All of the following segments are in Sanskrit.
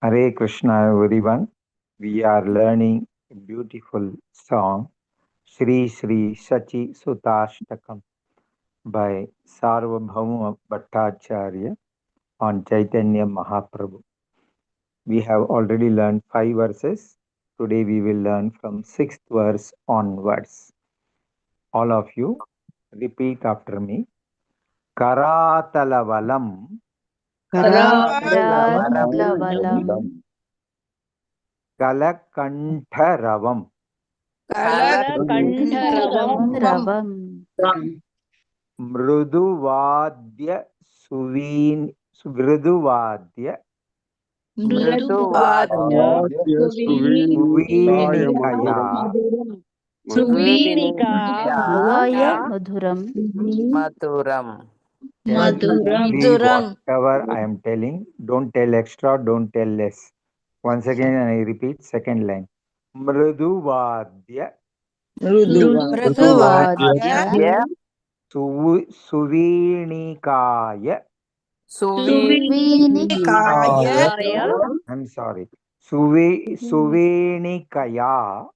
Hare Krishna everyone. We are learning a beautiful song, Shri Shri Sachi Sutashtakam by Sarvabhauma Bhattacharya on Chaitanya Mahaprabhu. We have already learned 5 verses. Today we will learn from 6th verse onwards. All of you repeat after me. Karatalavalam Karatalavam Kalakantaravam Kalakantaravam Mruduvadya Mruduvadya Suvinikaya Suvinikaya Madhuram Please, whatever I am telling, don't tell extra, don't tell less. Once again, I repeat, second line. Mruduvadya Suvinikaya. I'm sorry. Suvinikaya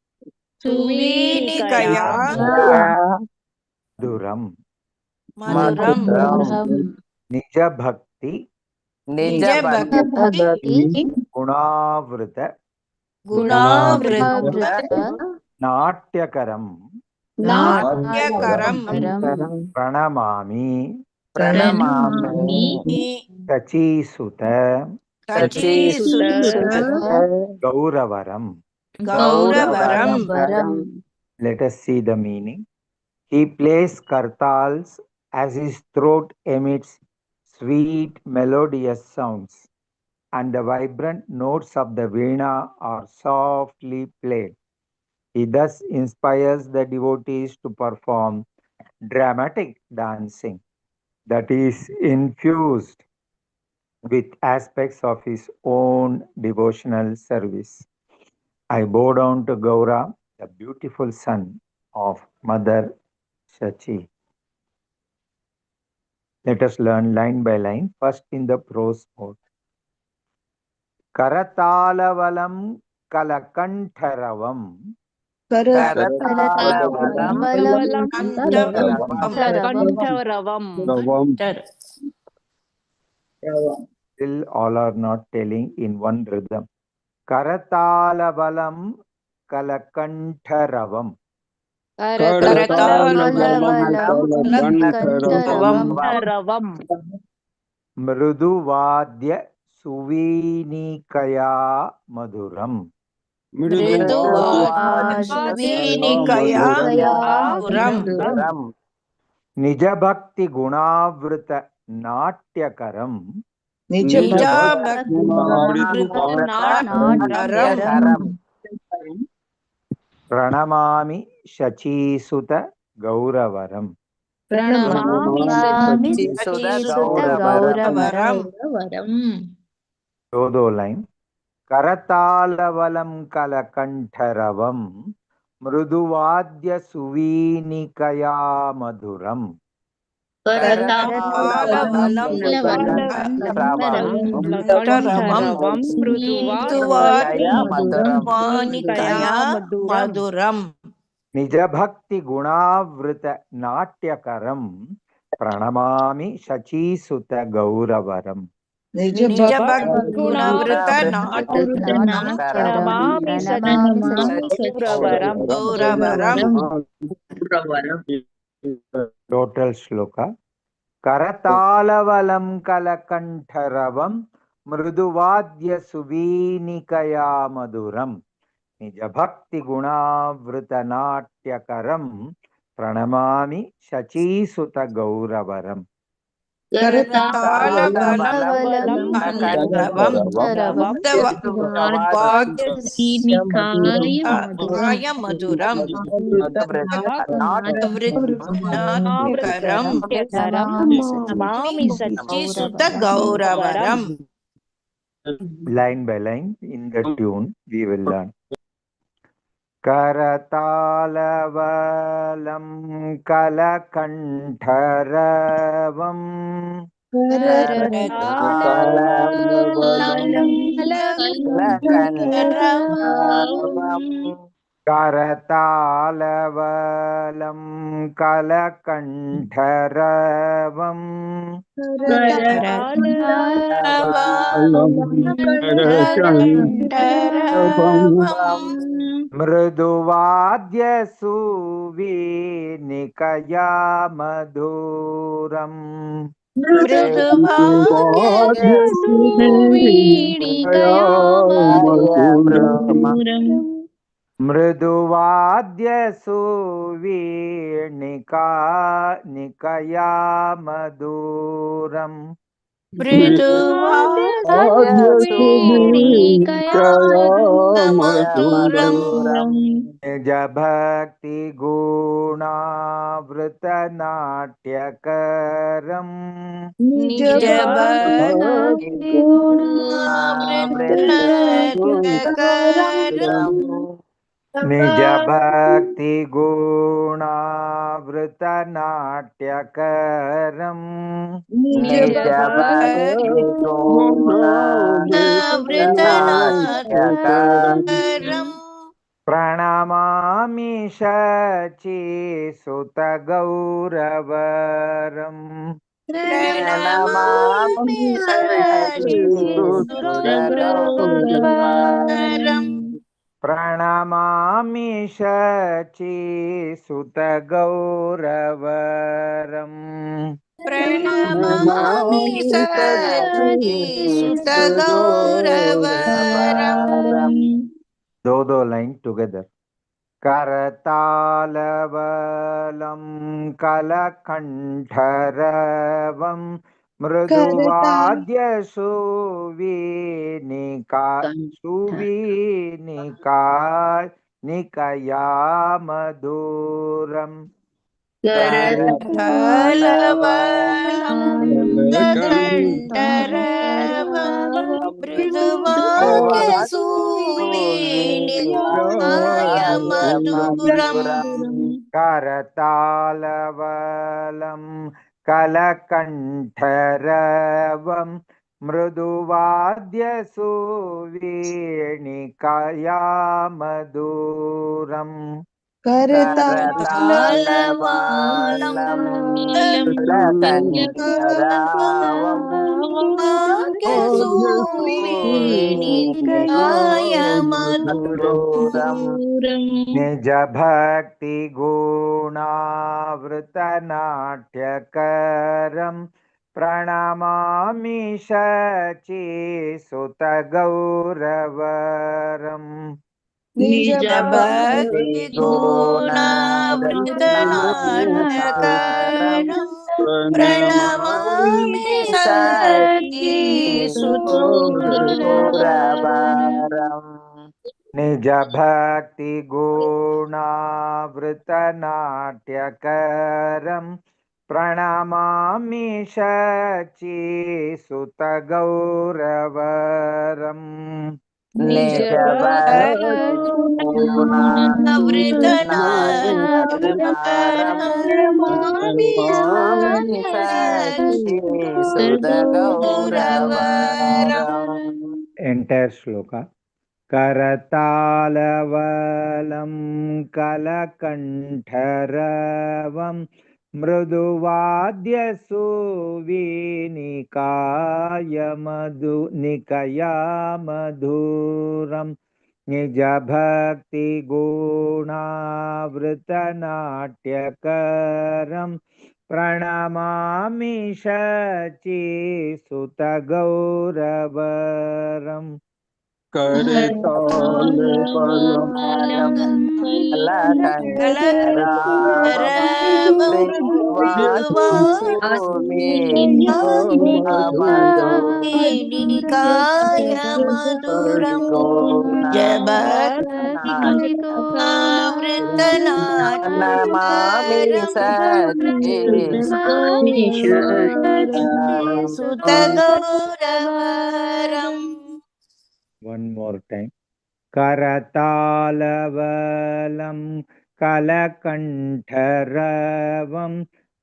Madhuram Nija Bhakti Gunavrita Natyakaram Pranamami Sachisuta Gauravaram. Let us see the meaning. He plays kartals as his throat emits sweet melodious sounds, and the vibrant notes of the veena are softly played. He thus inspires the devotees to perform dramatic dancing that is infused with aspects of his own devotional service. I bow down to Gaura, the beautiful son of Mother Shachi. Let us learn line by line, first in the prose mode. Karatalavalam Kalakantaravam Still all are not telling in one rhythm. Karatalavalam Kalakantaravam Mruduvadya Suvinikaya Madhuram Nijabhakti Gunavrita Natyakaram Pranamami Shachisuta Gauravaram. Dodo line. Karatalavalam Kalakantaravam Mruduvadya Suvinikaya Madhuram. Nijabhakti Gunavrita Natyakaram Pranamami Shachisuta Gauravaram. Total shloka. Karatalavalam Kalakantaravam Mruduvadya Suvinikaya Madhuram Nijabhakti Gunavrita Natyakaram Pranamami Shachisuta Gauravaram. Line by line in the tune we will learn. Karatalavam Kalakantaravam करतालवलं कलकण्ठरवम् मृदुवाद्यसुवीनिकया मधुरम् मृदुवाद्यसुवीनिकया मधुरम् निज भक्ति गुणावृतनाट्यकरम् निज भक्ति गुणावृतनाट्यकरम् प्रणमामि शचीसुतगौरवरम् प्रणमामि शचीसुतगौरवरम् दो लाइन टुगेदर करतालवलं कलकण्ठरवं मृदुवाद्यसुवीनिकया मधुरम् करतालवलं कलकण्ठरवं मृदुवाद्यसुवीनिकया मधुरम् निज भक्ति गुणावृतनाट्यकरम् प्रणमामि शचीसुतगौरवरम् निज भक्ति गुणावृतनाट्यकरम् प्रणमामि शचीसुतगौरवरम् निज भक्ति गुणावृतनाट्यकरम् प्रणमामि शचीसुतगौरवरम् निज एंटायर श्लोक करतालवलं कलकण्ठरवं मृदुवाद्यसुवीनिकया मधुरम् निज भक्ति गुणावृतनाट्यकरम् प्रणमामि शचीसुतगौरवरम् One more time. करतालवलं कलकण्ठरवं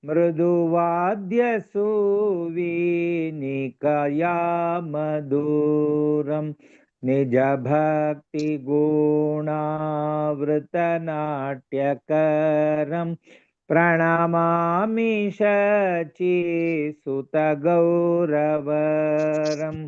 मृदुवाद्यसुवीनिकया मधुरं निजभक्तिगुणावृतनाट्यकरं प्रणमामि शचीसुतगौरवरम्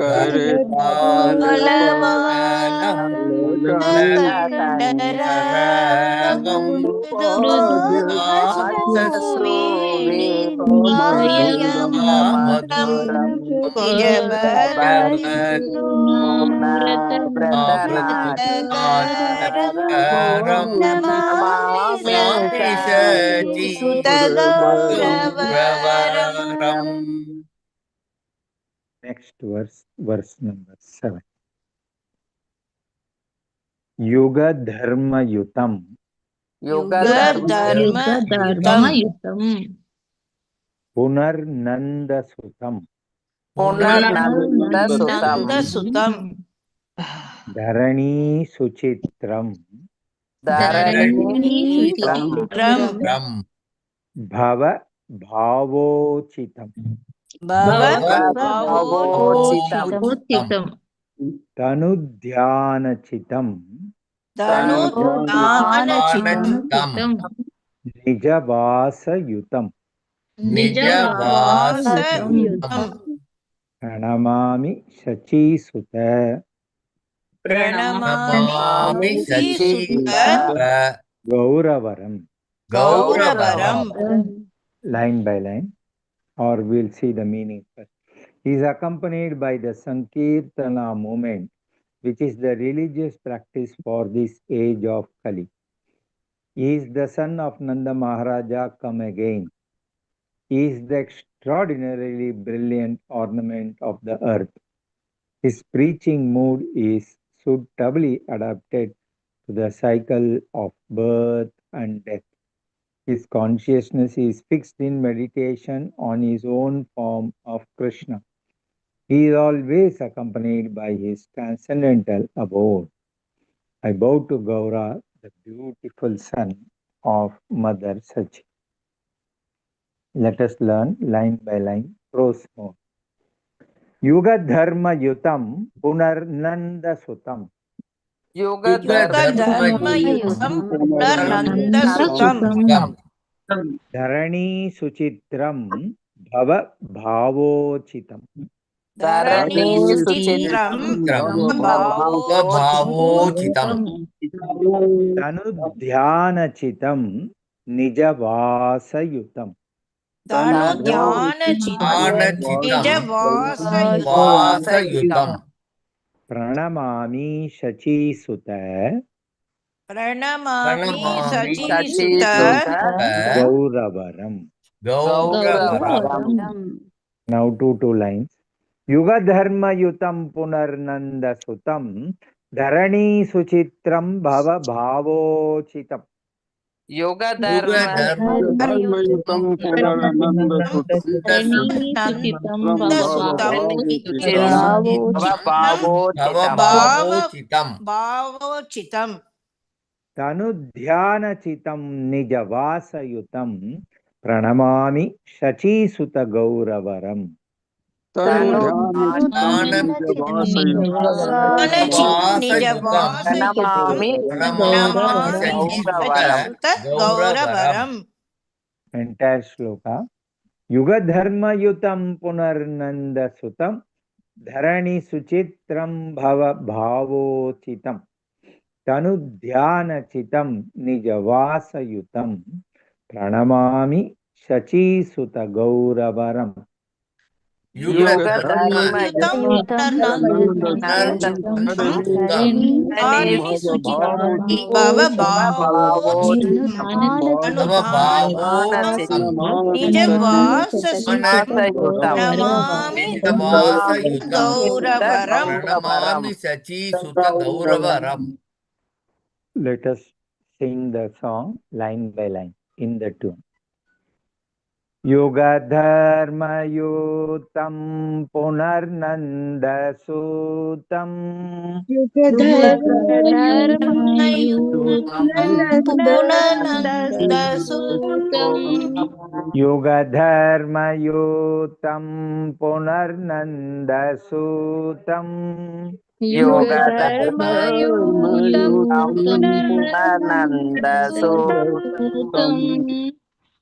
करपालवलकण्डरं मृदुवाद्यसुवीनिकयमधुरं निजभक्तिगुणाव्रतनाट्यकरं नमामि शचीसुतगौरवरम्. Next verse number 7. युगधर्मयुतं युगधर्मयुतं पुनर्नन्दसुतं पुनर्नन्दसुतं धरणीसुचित्रं धरणीसुचित्रं भवभावोचितं भवभावोचितं तनुध्यानचितं तनुध्यानचितं निजवासयुतं निजवासयुतं प्रणमामि शचीसुत प्रणमामि शचीसुत गौरवरम्. Line by line, or we'll see the meaning first. He is accompanied by the Sankirtana movement, which is the religious practice for this age of Kali. He is the son of Nanda Maharaja come again. He is the extraordinarily brilliant ornament of the earth. His preaching mood is suitably adapted to the cycle of birth and death. His consciousness is fixed in meditation on his own form of Krishna. He is always accompanied by his transcendental abode. I bow to Gaura, the beautiful son of Mother Sachi. Let us learn line by line, prose mode. Yuga Dharma Yutam Punarnanda Sutam. युगधर्मयुतं पुनर्नन्दसुतं Dharani Suchitram Bhava Bhavochitam. धरणीसुचित्रं भवभावोचितं Tanudhyanachitam Nijavasayutam. धनुध्यानचितं निजवासयुतं Pranamami Shachisuta प्रणमामि शचीसुत Gauravaram. गौरवरम्. Now two lines. Yuga Dharma Yutam Punarnanda Sutam Dharani Suchitram Bhava Bhavochitam. युगधर्मयुतं पुनर्नन्दसुतं भावोचितं Tanudhyanachitam Nijavasayutam Pranamami Shachisuta Gauravaram. गौरवरम्. Entire shloka. Yuga Dharma Yutam Punarnanda Sutam Dharani Suchitram Bhava Bhavochitam Tanudhyanachitam Nijavasayutam Pranamami Shachisuta Gauravaram. युगधर्मयुतं Let us sing the song line by line in the tune. युगधर्मयुतं पुनर्नन्दसूतं युगधर्मयुतं पुनर्नन्दसूतं पुनर्नन्दसूतं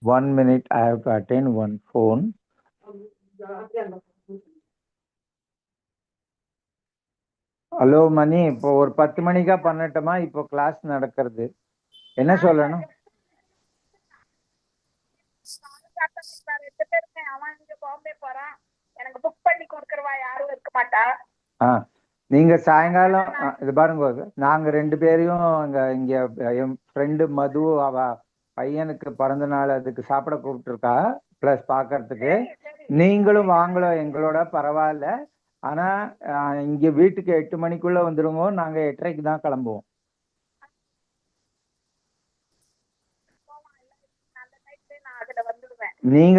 1 minute, I have to attend one phone. Hello Mani, இப்போ ஒரு 10 மணிக்கா பண்ணட்டுமா? இப்போ கிளாஸ் நடக்கிறது. என்ன சொல்லணும்? நீங்க சாயங்காலம் இது பாருங்க, நாங்க 2 பேரையும் இங்க என் ஃப்ரெண்டு மது அவ பையனுக்கு பிறந்த நாள், அதுக்கு சாப்பிட கூப்பிட்டுருக்கா, பிளஸ் பாக்குறதுக்கு. நீங்களும் வாங்கலோ எங்களோட, பரவாயில்ல. ஆனா இங்க வீட்டுக்கு 8 மணிக்குள்ள வந்துருங்க, நாங்க 8:30க்கு தான் கிளம்புவோம். நீங்க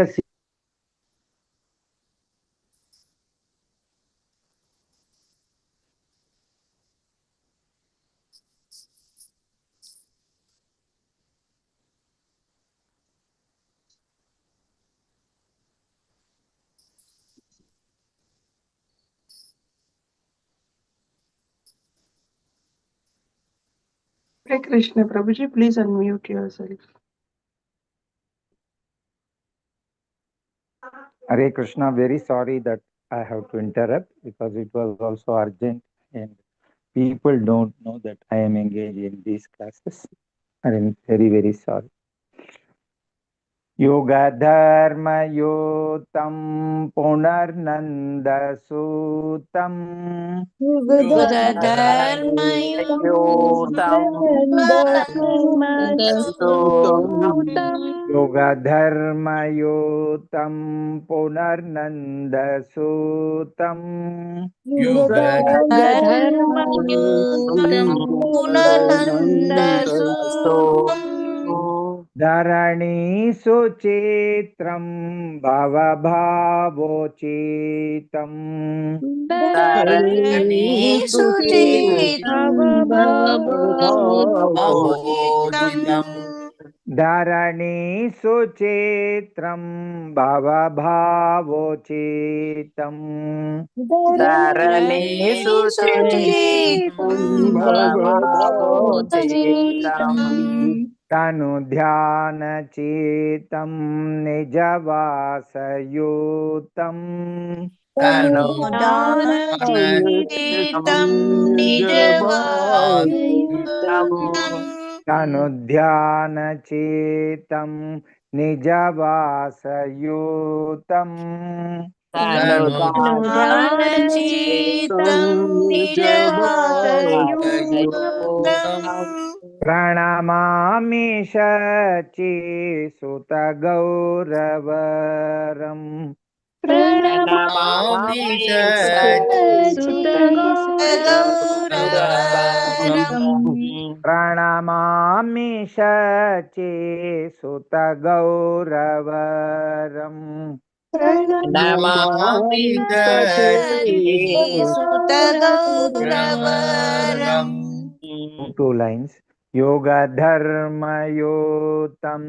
Hare Krishna, Prabhuji, please unmute yourself. Hare Krishna, very sorry that I have to interrupt because it was also urgent and people don't know that I am engaged in these classes. I am very, very sorry. युगधर्मयुतं पुनर्नन्दसूतं युगधर्मयुतं पुनर्नन्दसूतं धरणीषु चित्रं भवभावोचितं धरणीषु चित्रं भवभावोचितं तनुध्यानचितं निजवासयुतं तनुध्यानचितं निजवासयुतं प्रणमामि शचीसुतगौरवरम् प्रणमामि शचीसुतगौरवरम् Two lines. योगधर्मयुतं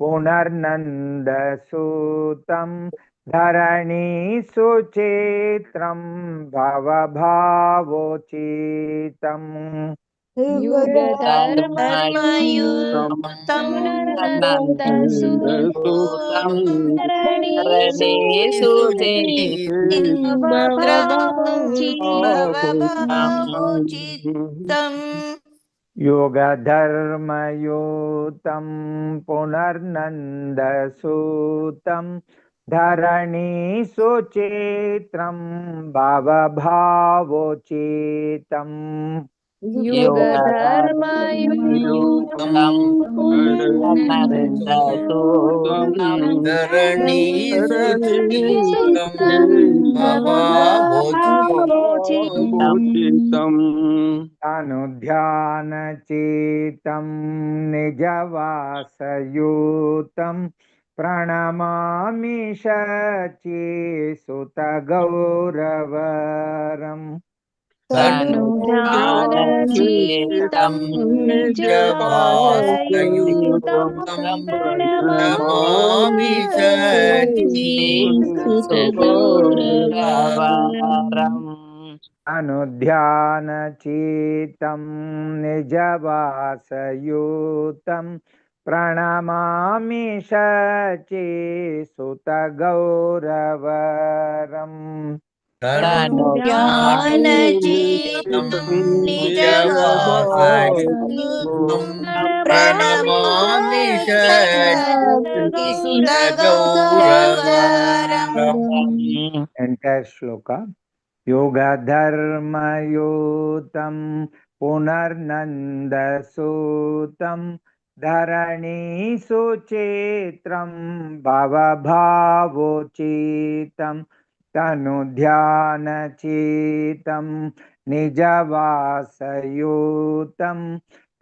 पुनर्नन्दसूतं धरणीषु चित्रं भवभावोचितं योगधर्मयुतं पुनर्नन्दसूतं धरणीषु चित्रं भवभावोचितं अनुध्यानचितं निजवासयुतं प्रणमामि शचीसुतगौरवरम् तनुजानचीतं निजभासयुतं प्रणमामि शचीसुतगौरवरम् अनुध्यानचित्तं निजवासयुतं प्रणमामि शचीसुतगौरवरम् तनुजानचीतं निजभासयुतं प्रणमामि शचीसुतगौरवरम् Entire shloka. Yoga dharma yutam punarnandasutam dharani suchetram bhavabhavochitam tanudhyana chitam nijavasayutam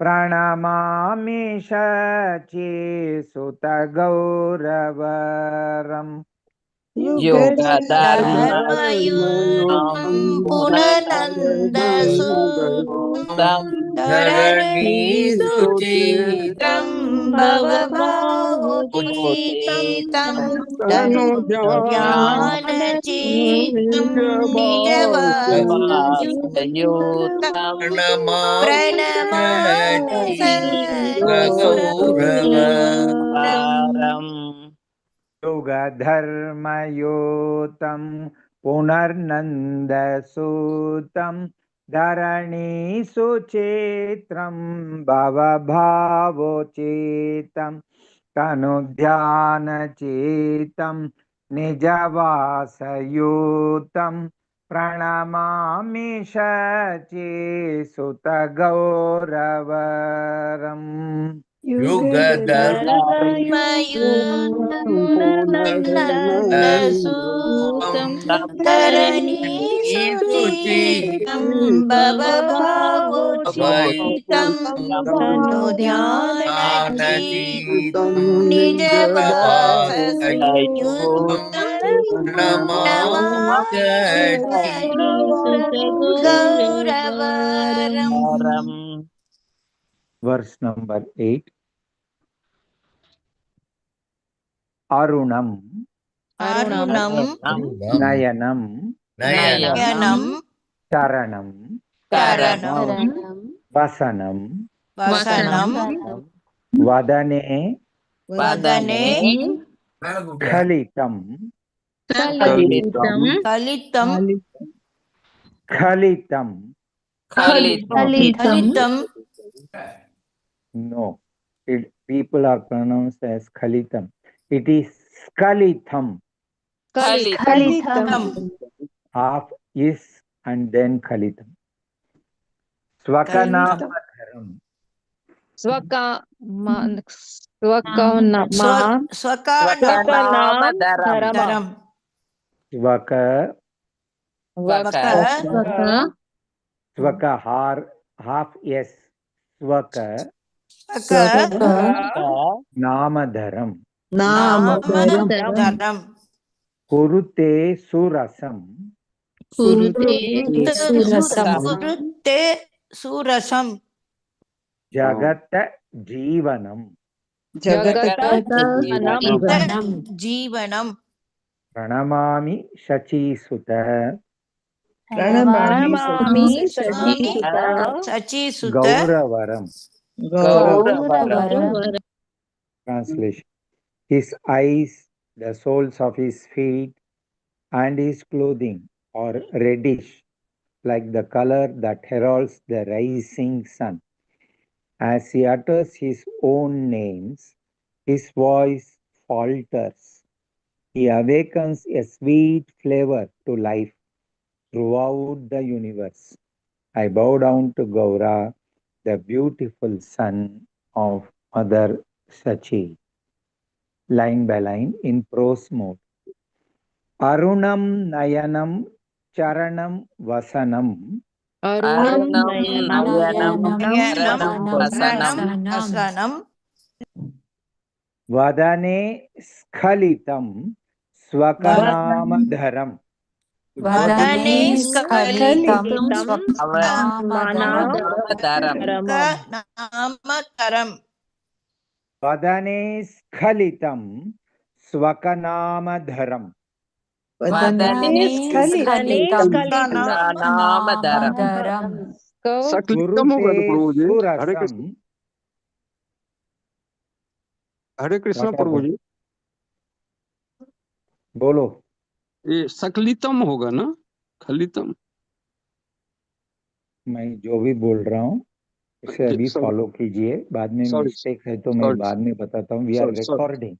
pranamami shachi sutagauravaram. धर्मयुतं पुननन्दसूतं धरणीसुचितं भवभावुचितं तनुजानचितं निजवासयुतं प्रणमामि शचीसुतगौरवरम् Yoga dharma yotam punarnandasutam dharani suchetram bhavabhavochitam tanudhyana chitam nijavasayutam pranamami shachi sutagauravaram. धर्मयुतं पुननन्दसूतं धरणीसुचितं भवभावुचितं तनुध्यानचितं निजवासयुतं Namami शचीसुतगौरवरम्. Verse number 8. Arunam Nayanam Charanam Vasanam Vadane Khalitam No, people are pronounced as Khalitam. It is Skalitham. Half is and then Khalitam. Swakanamadharam. Swaka half yes. Swaka Namadharam. Kurute Surasam. Jagata Jivanam. Pranamami Shachisuta. Gauravaram. Translation. His eyes, the soles of his feet, and his clothing are reddish, like the color that heralds the rising sun. As he utters his own names, his voice falters. He awakens a sweet flavor to life throughout the universe. I bow down to Gaura, the beautiful son of Mother Sachi. Line by line in prose mode. Arunam Nayanam Charanam Vasanam. वदने स्खलितं स्वकनामधरम् वदने स्खलितं नामधरम् नामधरम् वदने स्खलितं स्वकनामधरम् वदने स्खलितं नामधरम् सकलितम होगा ना प्रभु जी। हरे सुरसं कृष्ण, हरे कृष्ण क्या प्रभु जी। बोलो। ये सकलितम होगा ना, खलितम। मैं जो भी बोल रहा हूँ उसे अभी सॉरी फॉलो कीजिए, बाद में सॉरी मिस्टेक है तो मैं बाद में बताता हूँ। We are sorry recording,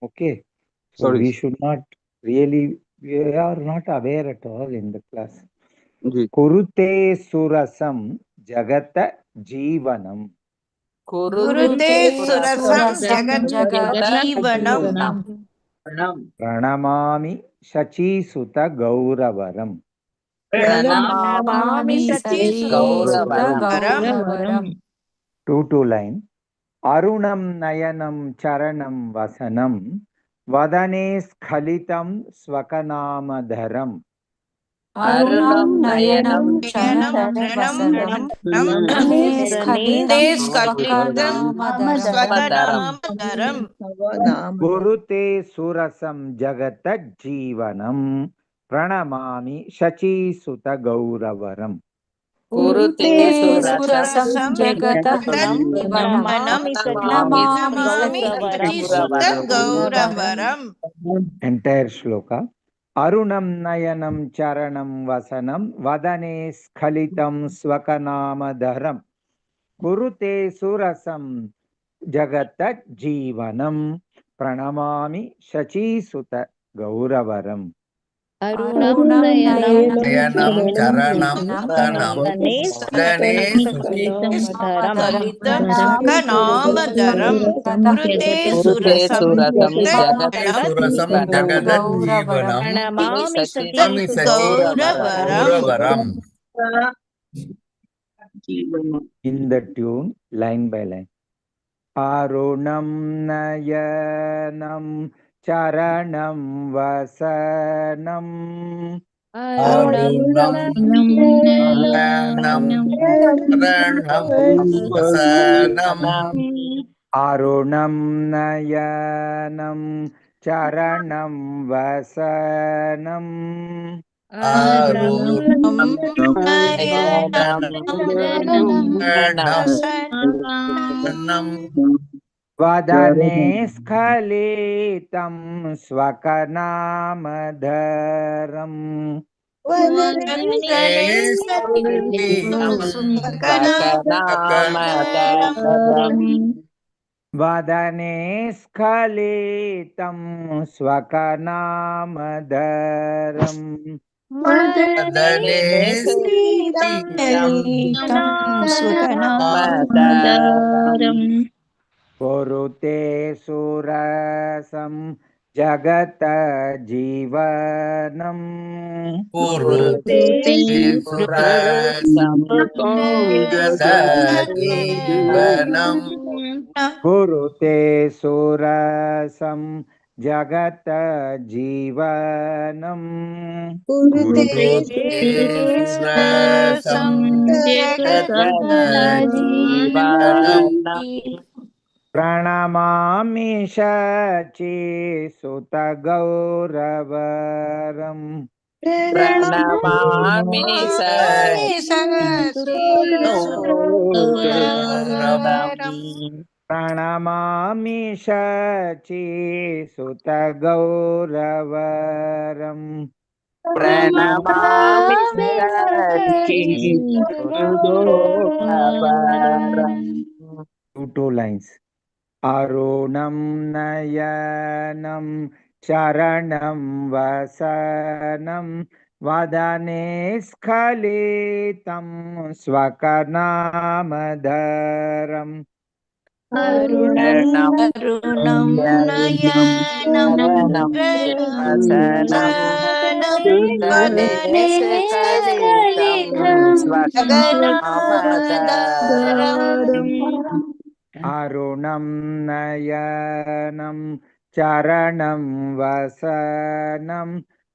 okay, so sorry we should not really, we are not aware at all in the class. जी। कुरुते सुरसं जगत जीवनम कुरुते सुरसं जगत् जीवनम् प्रणमामि शचीसुत गौरवरम् प्रणमामि शचीसुत गौरवरम् 2 लाइन। अरुणं नयनं चरणं वसनं वदने स्खलितं स्वकनामधरम् अरुणं नयनं चरणं वसनं वदने स्खलितं स्वकनामधरम् कुरुते सुरसं जगतज्जीवनं प्रणमामि शचीसुत गौरवरम् कुरुते सुरसं जगतः जीवनं प्रणमामि गौरवरम् एंटायर श्लोका। अरुणं नयनं चरणं वसनं वदने स्खलितं स्वकनामधरम् कुरुते सुरसं जगतज्जीवनं प्रणमामि शचीसुत गौरवरम् अरुणं नयनं नयनं चरणं वदनं वदने स्खलितं स्वकनामधरम् कुरुते कुरुते सुरसं सुरतं जगत् सुरसं जगदज्जीवनं प्रणमामि प्रणमामि गौरवरम् In the tune, line by line. अरुणं नयनं चरणं वसनम् अरुणं नयनं चरणं वसनं अरुणं नयनं चरणं वसनम् अरुणं नयनं चरणं वदने स्खलितं स्वकनामधरम् वदने स्खलितं स्वकनामधरम् वदने स्खलितं स्वकनामधरम् कुरुते सुरसं जगत जीवनम् कुरुते सुरसं जगज्जीवनम् कुरुते सुरसं जगत जीवनम् कुरुते सुरसं जगज्जीवनम् प्रणमामि शचीसुत गौरवरम् प्रणमामि गौरवम् प्रणमामि शचीसुत गौरवरम् प्रणमामि गौरवम् 2 lines. अरुणं नयनं चरणं वसनं वदने स्खलितं स्वकनामधरम् अरुणं नयनं वसनं वदने स्खलितं स्वकनामधरम् अरुणं नयनं चरणं वसनं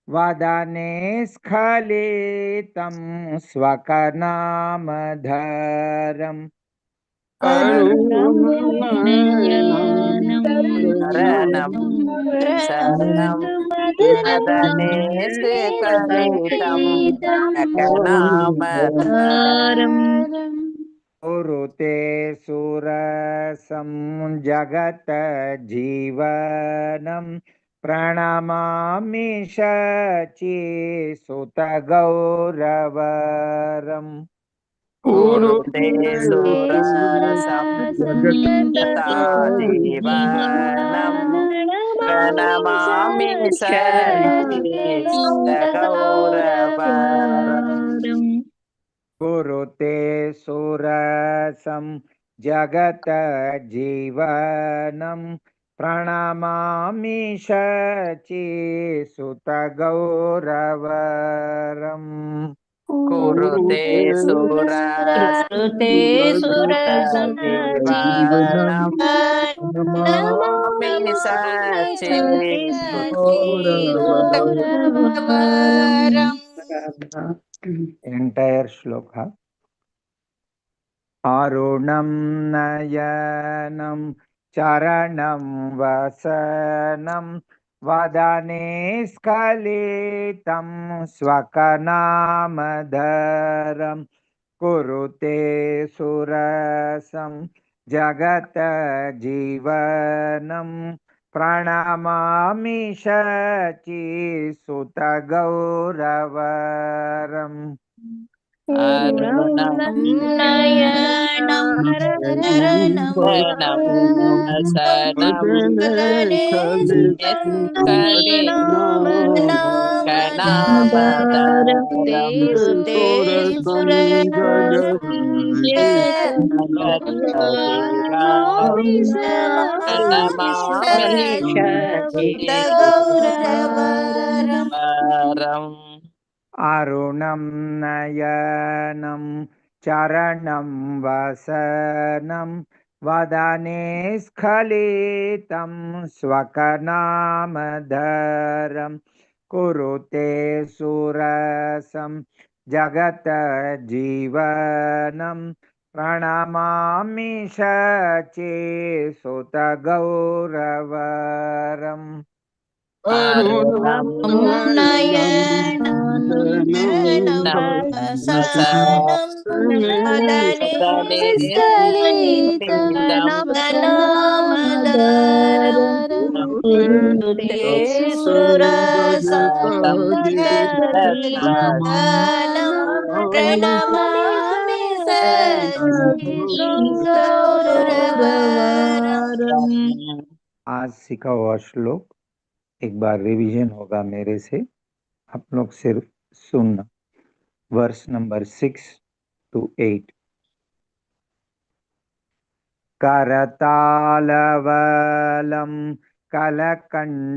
वदने स्खलितं स्वकनामधरम् अरुणं नयनं शरणं शरणं वदने स्खलितं सकनामधरम् कुरुते सुरसं जगत जीवनं प्रणमामि शचीसुत गौरवरम् कुरुते सुरसं जगता जीवनं प्रणमामि शचीसुतगौरवरम् कुरुते सुरसं जगत जीवनं प्रणमामि शचीसुत गौरवरम् कुरुते सुरसं जगता जीवनं प्रणमामि शचीसुतगौरवरम् Entire shloka. अरुणं नयनं चरणं वसनं वदने स्खलितं स्वकनामधरं कुरुते सुरसं जगत जीवनं प्रणमामि शचीसुत गौरवरम् अरुणं नयनं शरणं वसनं स्खलितं सकनामधरम् ते प्रणमामि शचीसुतगौरवरम् अरुणं नयनं चरणं वसनं वदने स्खलितं स्वकनामधरं कुरुते सुरसं जगत जीवनं प्रणमामि शचीसुत गौरवरम् अरुणं नयनं वसनं वदने स्खलितं सकनामधरम् कुरुते सुरसं जगज्जीवनं प्रणमामि शचीसुतगौरवरम्। आज सीखा हुआ श्लोक एक बार रिवीजन होगा मेरे से, आप लोग सिर्फ सुनना। Verse number 6 to 8। करतालवलं कलकण्ठरवं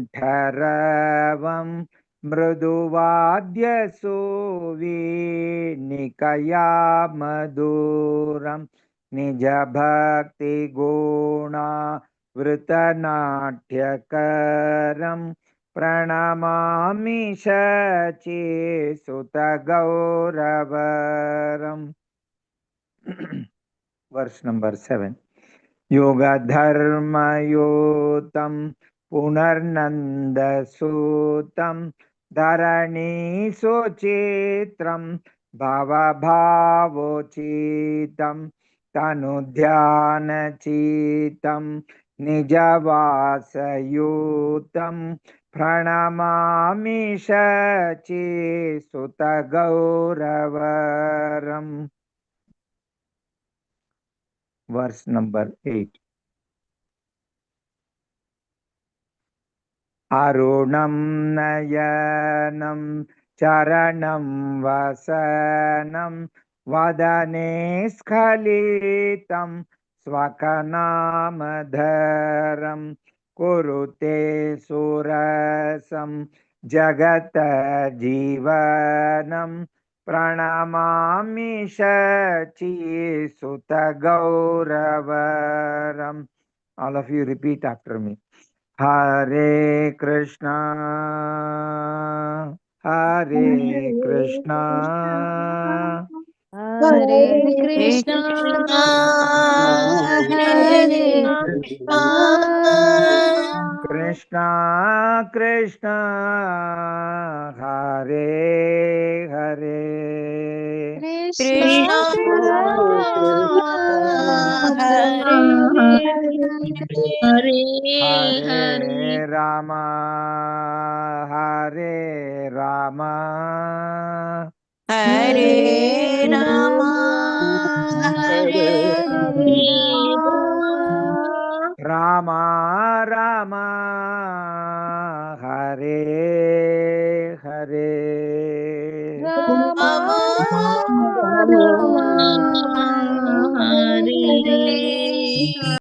मृदुवाद्यसुवीनिकया मधुरं निजभक्तिगुणावृतनाट्यकरं प्रणमामि शचीसुत गौरवरम्। Verse number 7। योगधर्मयुतं पुनर्नन्दसूतं धरणीसुचित्रं भवभावोचितं तनुध्यानचितं निजवासयुतं प्रणमामि शचीसुत गौरवरम्। Verse number 8। अरुणं नयनं चरणं वसनं वदने स्खलितं स्वकनामधरं कुरुते सुरसं जगत जीवनं प्रणमामि शचीसुत गौरवरम्. All of you repeat after me. Hare Krishna, Hare Krishna, Hare Krishna, Hare Krishna, Krishna Krishna, Hare Hare, Krishna Hare Hare Rama, Hare Rama, Hare Rama, Hare Rama Rama, Hare Hare, Rama Rama, Hare